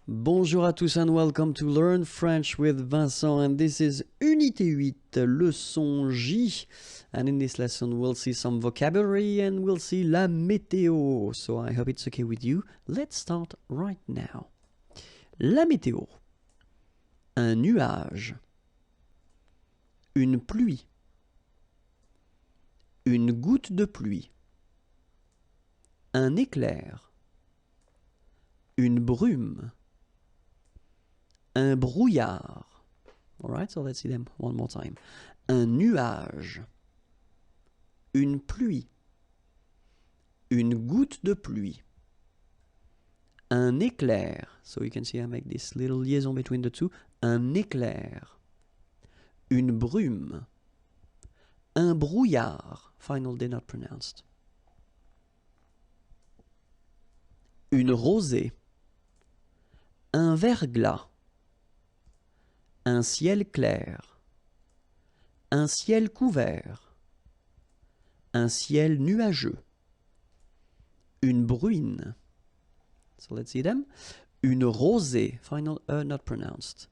Bonjour à tous and welcome to Learn French with Vincent, and this is Unité 8, leçon J. And in this lesson we'll see some vocabulary and we'll see la météo. So I hope it's okay with you. Let's start right now. La météo. Un nuage. Une pluie. Une goutte de pluie. Un éclair. Une brume. Un brouillard. Alright, so let's see them one more time. Un nuage. Une pluie. Une goutte de pluie. Un éclair. So you can see I make this little liaison between the two. Un éclair. Une brume. Un brouillard. Final day not pronounced. Une rosée. Un verglas. Un ciel clair. Un ciel couvert. Un ciel nuageux. Une bruine. So let's see them. Une rosée, final E not pronounced.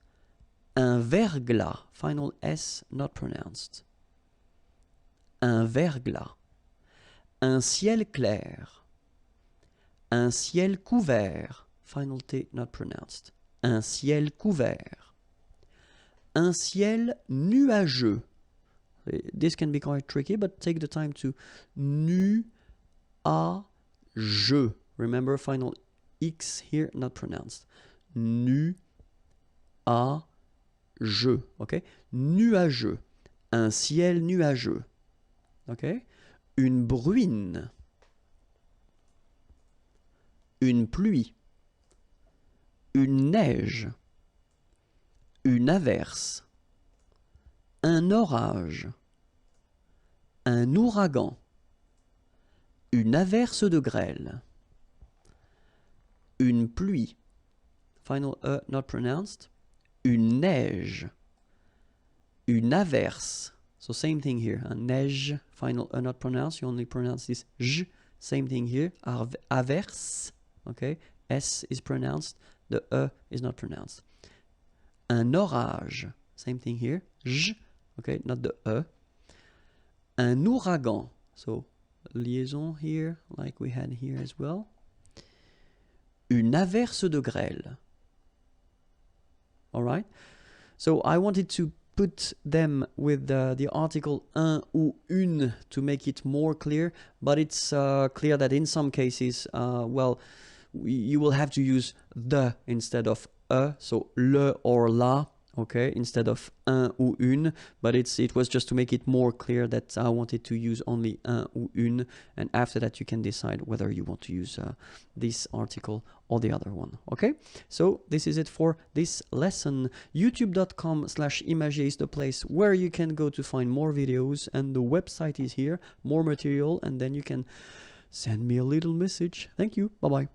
Un verglas, final S not pronounced. Un verglas. Un ciel clair. Un ciel couvert, final T not pronounced. Un ciel couvert. Un ciel nuageux. This can be quite tricky, but take the time to nuageux. Remember, final X here, not pronounced. Nuageux. Okay? Nuageux. Un ciel nuageux. Okay? Une bruine. Une pluie. Une neige. Une averse. Un orage. Un ouragan. Une averse de grêle. Une pluie. Final E not pronounced. Une neige. Une averse. So same thing here. Un neige. Final E not pronounced. You only pronounce this j. Same thing here. Averse. Okay. S is pronounced. The E is not pronounced. Un orage. Same thing here. J. Okay, not the E. Un ouragan. So, liaison here, like we had here as well. Une averse de grêle. Alright? So, I wanted to put them with the article un ou une to make it more clear, but it's clear that in some cases, you will have to use the instead of so le or la, okay, instead of un ou une, but it was just to make it more clear that I wanted to use only un ou une, and after that you can decide whether you want to use this article or the other one, okay? So this is it for this lesson. youtube.com/imagier is the place where you can go to find more videos, and the website is here, more material, and then you can send me a little message. Thank you, bye-bye.